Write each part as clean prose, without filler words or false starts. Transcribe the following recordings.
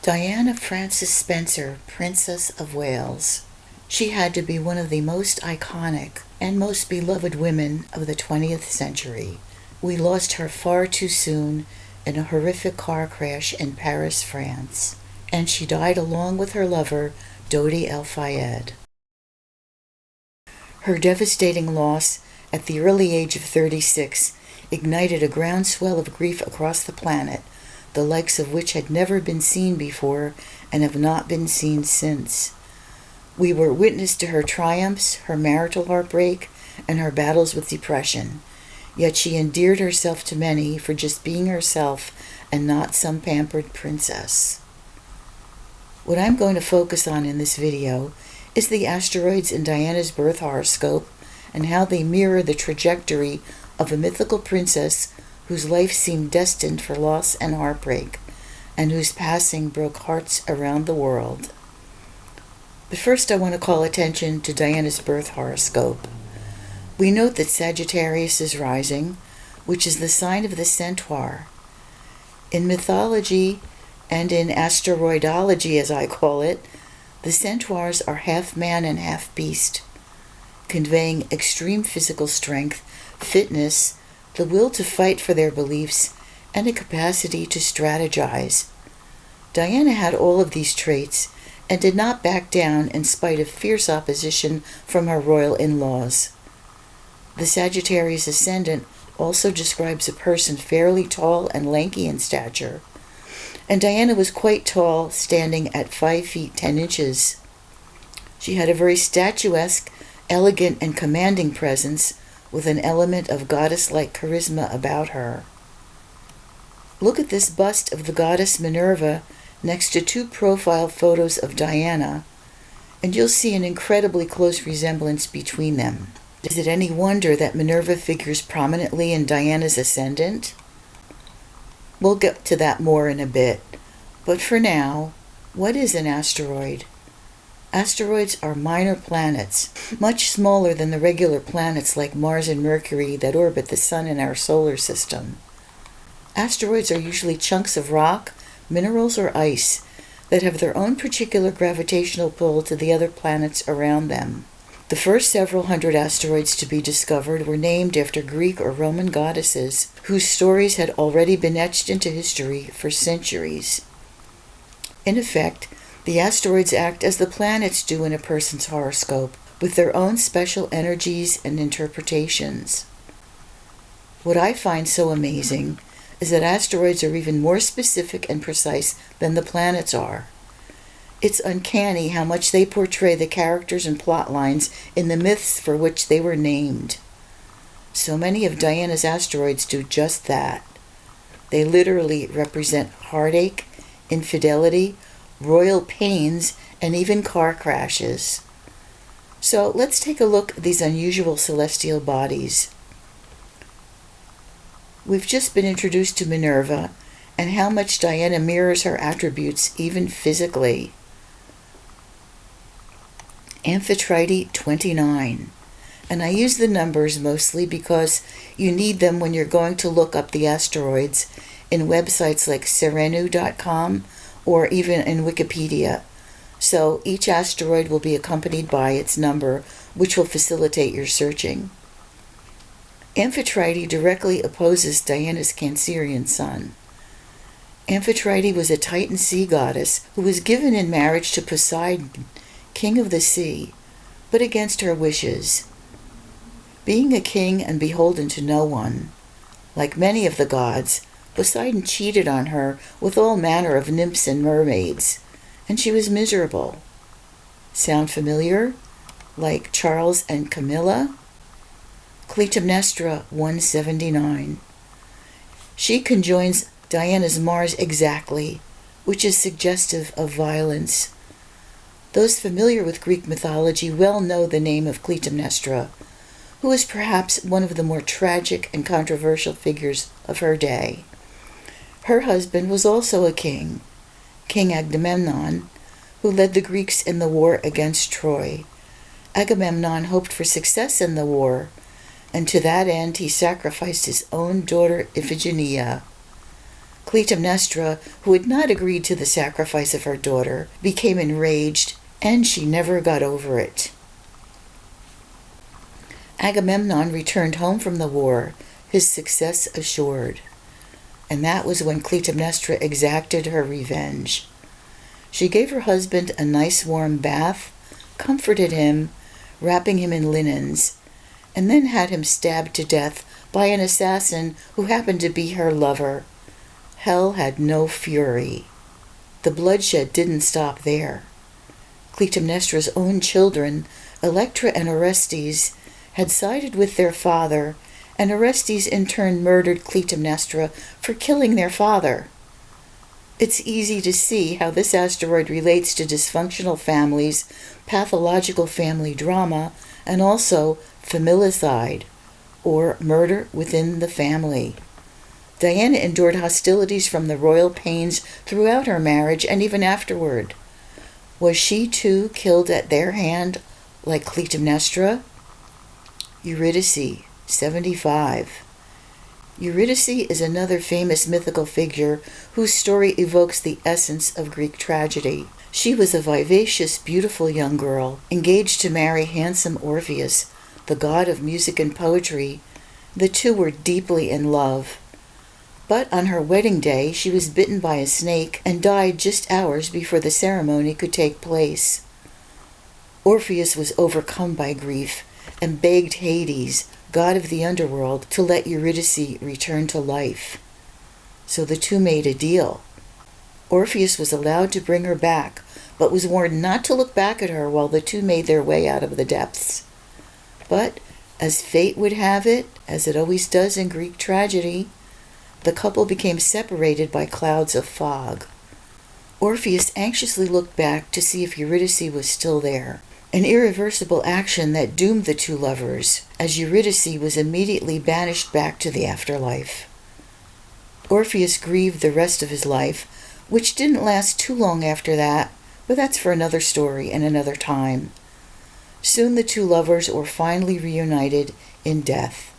Diana Frances Spencer, Princess of Wales. She had to be one of the most iconic and most beloved women of the 20th century. We lost her far too soon in a horrific car crash in Paris, France, and she died along with her lover, Dodi El Fayed. Her devastating loss at the early age of 36 ignited a groundswell of grief across the planet, the likes of which had never been seen before and have not been seen since. We were witness to her triumphs, her marital heartbreak, and her battles with depression, yet she endeared herself to many for just being herself and not some pampered princess. What I'm going to focus on in this video is the asteroids in Diana's birth horoscope and how they mirror the trajectory of a mythical princess whose life seemed destined for loss and heartbreak, and whose passing broke hearts around the world. But first I want to call attention to Diana's birth horoscope. We note that Sagittarius is rising, which is the sign of the centaur. In mythology and in asteroidology, as I call it, the centaurs are half man and half beast, conveying extreme physical strength, fitness, the will to fight for their beliefs, and a capacity to strategize. Diana had all of these traits and did not back down in spite of fierce opposition from her royal in-laws. The Sagittarius ascendant also describes a person fairly tall and lanky in stature, and Diana was quite tall, standing at 5 feet 10 inches. She had a very statuesque, elegant, and commanding presence, with an element of goddess-like charisma about her. Look at this bust of the goddess Minerva next to 2 profile photos of Diana, and you'll see an incredibly close resemblance between them. Is it any wonder that Minerva figures prominently in Diana's ascendant? We'll get to that more in a bit, but for now, what is an asteroid? Asteroids are minor planets, much smaller than the regular planets like Mars and Mercury that orbit the Sun in our solar system. Asteroids are usually chunks of rock, minerals, or ice that have their own particular gravitational pull to the other planets around them. The first several hundred asteroids to be discovered were named after Greek or Roman goddesses whose stories had already been etched into history for centuries. In effect, the asteroids act as the planets do in a person's horoscope, with their own special energies and interpretations. What I find so amazing is that asteroids are even more specific and precise than the planets are. It's uncanny how much they portray the characters and plot lines in the myths for which they were named. So many of Diana's asteroids do just that. They literally represent heartache, infidelity, royal pains, and even car crashes. So let's take a look at these unusual celestial bodies. We've just been introduced to Minerva and how much Diana mirrors her attributes even physically. Amphitrite 29. And I use the numbers mostly because you need them when you're going to look up the asteroids in websites like serenu.com or even in Wikipedia. So each asteroid will be accompanied by its number, which will facilitate your searching. Amphitrite directly opposes Diana's Cancerian sun. Amphitrite was a Titan sea goddess who was given in marriage to Poseidon, king of the sea, but against her wishes. Being a king and beholden to no one, like many of the gods, Poseidon cheated on her with all manner of nymphs and mermaids, and she was miserable. Sound familiar? Like Charles and Camilla? Clytemnestra 179. She conjoins Diana's Mars exactly, which is suggestive of violence. Those familiar with Greek mythology well know the name of Clytemnestra, who is perhaps one of the more tragic and controversial figures of her day. Her husband was also a king, King Agamemnon, who led the Greeks in the war against Troy. Agamemnon hoped for success in the war, and to that end he sacrificed his own daughter Iphigenia. Clytemnestra, who had not agreed to the sacrifice of her daughter, became enraged, and she never got over it. Agamemnon returned home from the war, his success assured. And that was when Clytemnestra exacted her revenge. She gave her husband a nice warm bath, comforted him, wrapping him in linens, and then had him stabbed to death by an assassin who happened to be her lover. Hell had no fury. The bloodshed didn't stop there. Clytemnestra's own children, Electra and Orestes, had sided with their father, and Orestes in turn murdered Clytemnestra for killing their father. It's easy to see how this asteroid relates to dysfunctional families, pathological family drama, and also familicide, or murder within the family. Diana endured hostilities from the royal pains throughout her marriage and even afterward. Was she too killed at their hand like Clytemnestra? Eurydice, 75. Eurydice is another famous mythical figure whose story evokes the essence of Greek tragedy. She was a vivacious, beautiful young girl, engaged to marry handsome Orpheus, the god of music and poetry. The two were deeply in love. But on her wedding day, she was bitten by a snake and died just hours before the ceremony could take place. Orpheus was overcome by grief and begged Hades, god of the underworld, to let Eurydice return to life. So the two made a deal. Orpheus was allowed to bring her back, but was warned not to look back at her while the two made their way out of the depths. But, as fate would have it, as it always does in Greek tragedy, the couple became separated by clouds of fog. Orpheus anxiously looked back to see if Eurydice was still there, an irreversible action that doomed the two lovers, as Eurydice was immediately banished back to the afterlife. Orpheus grieved the rest of his life, which didn't last too long after that, but that's for another story and another time. Soon the two lovers were finally reunited in death.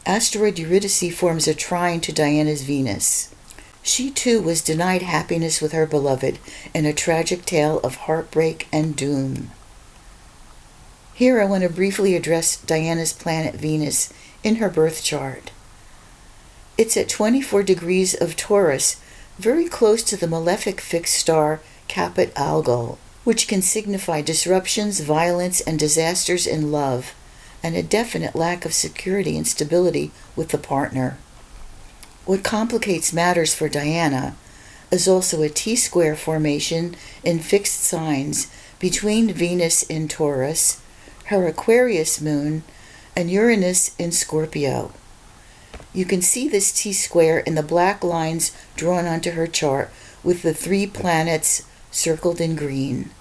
Asteroid Eurydice forms a trine to Diana's Venus. She too was denied happiness with her beloved in a tragic tale of heartbreak and doom. Here I want to briefly address Diana's planet Venus in her birth chart. It's at 24 degrees of Taurus, very close to the malefic fixed star Caput Algol, which can signify disruptions, violence, and disasters in love, and a definite lack of security and stability with the partner. What complicates matters for Diana is also a T-square formation in fixed signs between Venus in Taurus, her Aquarius moon, and Uranus in Scorpio. You can see this T-square in the black lines drawn onto her chart with the 3 planets circled in green.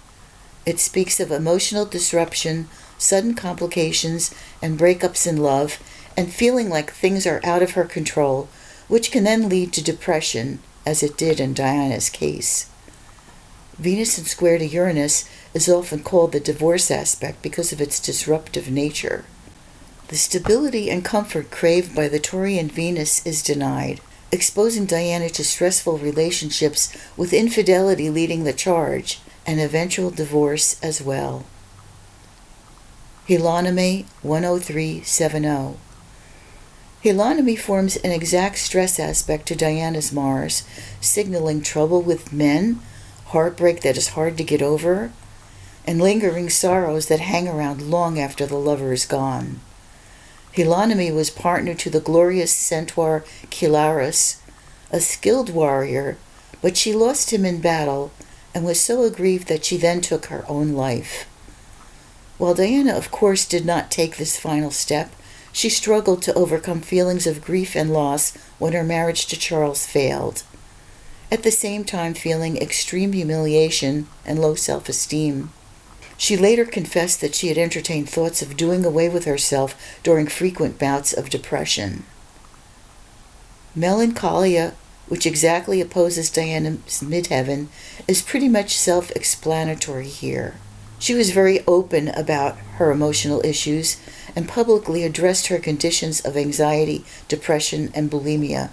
It speaks of emotional disruption, sudden complications, and breakups in love, and feeling like things are out of her control, which can then lead to depression, as it did in Diana's case. Venus in square to Uranus is often called the divorce aspect because of its disruptive nature. The stability and comfort craved by the Taurian Venus is denied, exposing Diana to stressful relationships with infidelity leading the charge, and eventual divorce as well. Hielonomy 10370. Hielonomy forms an exact stress aspect to Diana's Mars, signaling trouble with men, heartbreak that is hard to get over, and lingering sorrows that hang around long after the lover is gone. Hielonomy was partner to the glorious centaur Chilaris, a skilled warrior, but she lost him in battle and was so aggrieved that she then took her own life. While Diana, of course, did not take this final step, she struggled to overcome feelings of grief and loss when her marriage to Charles failed, at the same time feeling extreme humiliation and low self-esteem. She later confessed that she had entertained thoughts of doing away with herself during frequent bouts of depression. Melancholia, which exactly opposes Diana's midheaven, is pretty much self-explanatory here. She was very open about her emotional issues and publicly addressed her conditions of anxiety, depression, and bulimia,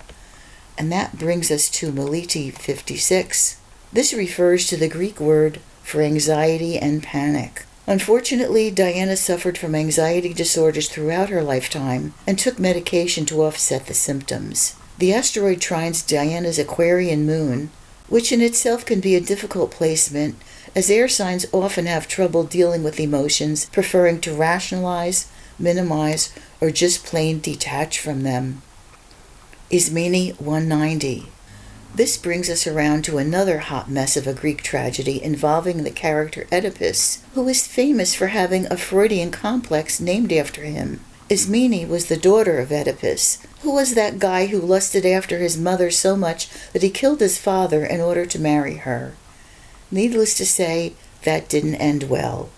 And that brings us to Meliti 56. This refers to the Greek word for anxiety and panic. Unfortunately, Diana suffered from anxiety disorders throughout her lifetime and took medication to offset the symptoms. The asteroid trines Diana's Aquarian moon, which in itself can be a difficult placement, as air signs often have trouble dealing with emotions, preferring to rationalize, minimize, or just plain detach from them. Ismene 190. This brings us around to another hot mess of a Greek tragedy involving the character Oedipus, who is famous for having a Freudian complex named after him. Ismene was the daughter of Oedipus, who was that guy who lusted after his mother so much that he killed his father in order to marry her. Needless to say, that didn't end well.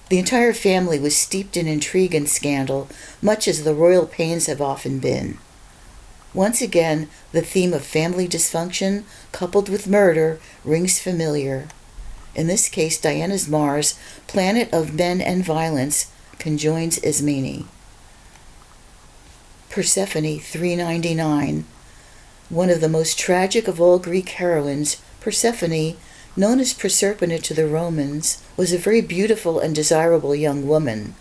The entire family was steeped in intrigue and scandal, much as the royal pains have often been. Once again, the theme of family dysfunction, coupled with murder, rings familiar. In this case, Diana's Mars, planet of men and violence, conjoins Ismene. Persephone 399. One of the most tragic of all Greek heroines, Persephone, known as Proserpina to the Romans, was a very beautiful and desirable young woman.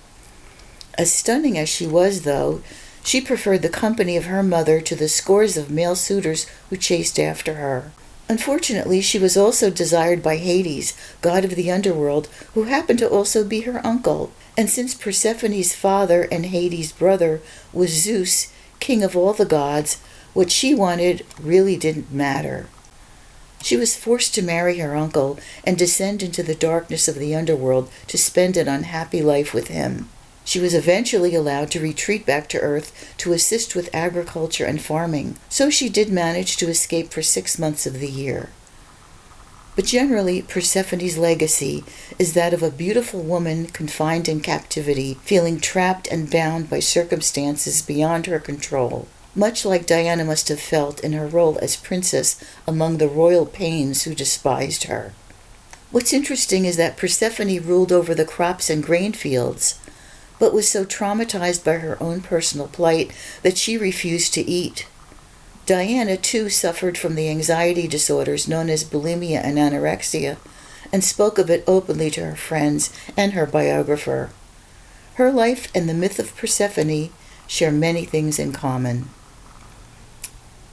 As stunning as she was, though, she preferred the company of her mother to the scores of male suitors who chased after her. Unfortunately, she was also desired by Hades, god of the underworld, who happened to also be her uncle. And since Persephone's father and Hades' brother was Zeus, king of all the gods, what she wanted really didn't matter. She was forced to marry her uncle and descend into the darkness of the underworld to spend an unhappy life with him. She was eventually allowed to retreat back to Earth to assist with agriculture and farming, so she did manage to escape for 6 months of the year. But generally, Persephone's legacy is that of a beautiful woman confined in captivity, feeling trapped and bound by circumstances beyond her control, much like Diana must have felt in her role as princess among the royal pains who despised her. What's interesting is that Persephone ruled over the crops and grain fields, but was so traumatized by her own personal plight that she refused to eat. Diana, too, suffered from the anxiety disorders known as bulimia and anorexia, and spoke of it openly to her friends and her biographer. Her life and the myth of Persephone share many things in common.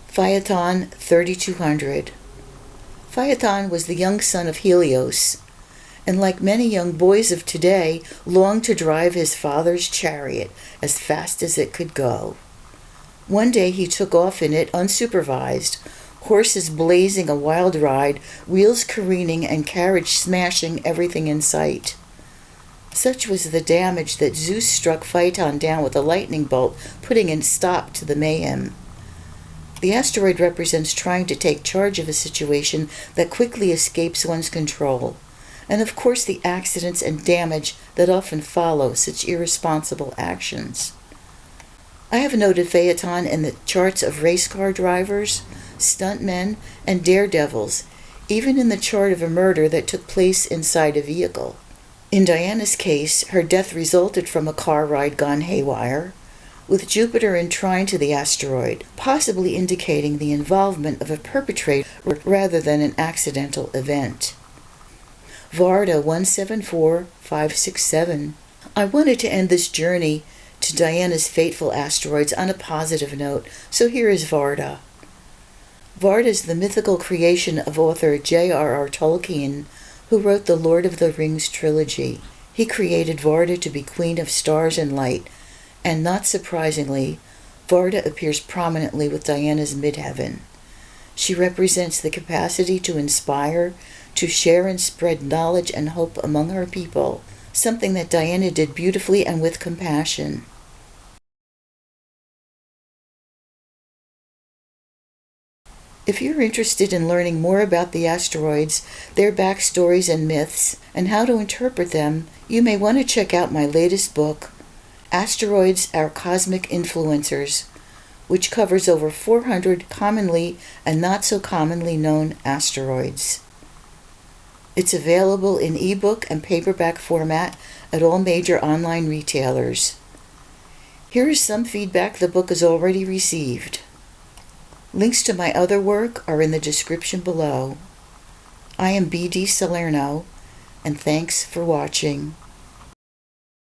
Phaeton 3200. Phaeton was the young son of Helios, and like many young boys of today, longed to drive his father's chariot as fast as it could go. One day he took off in it unsupervised, horses blazing a wild ride, wheels careening and carriage smashing everything in sight. Such was the damage that Zeus struck Phaeton down with a lightning bolt, putting a stop to the mayhem. The asteroid represents trying to take charge of a situation that quickly escapes one's control, and of course the accidents and damage that often follow such irresponsible actions. I have noted Phaeton in the charts of race car drivers, stuntmen, and daredevils, even in the chart of a murder that took place inside a vehicle. In Diana's case, her death resulted from a car ride gone haywire, with Jupiter in trine to the asteroid, possibly indicating the involvement of a perpetrator rather than an accidental event. Varda 174567. I wanted to end this journey to Diana's fateful asteroids on a positive note, so here is Varda. Varda is the mythical creation of author J.R.R. Tolkien, who wrote the Lord of the Rings trilogy. He created Varda to be queen of stars and light, and not surprisingly, Varda appears prominently with Diana's midheaven. She represents the capacity to inspire, to share and spread knowledge and hope among her people, something that Diana did beautifully and with compassion. If you're interested in learning more about the asteroids, their backstories and myths, and how to interpret them, you may want to check out my latest book, Asteroids, Our Cosmic Influencers, which covers over 400 commonly and not so commonly known asteroids. It's available in ebook and paperback format at all major online retailers. Here is some feedback the book has already received. Links to my other work are in the description below. I am B.D. Salerno, and thanks for watching.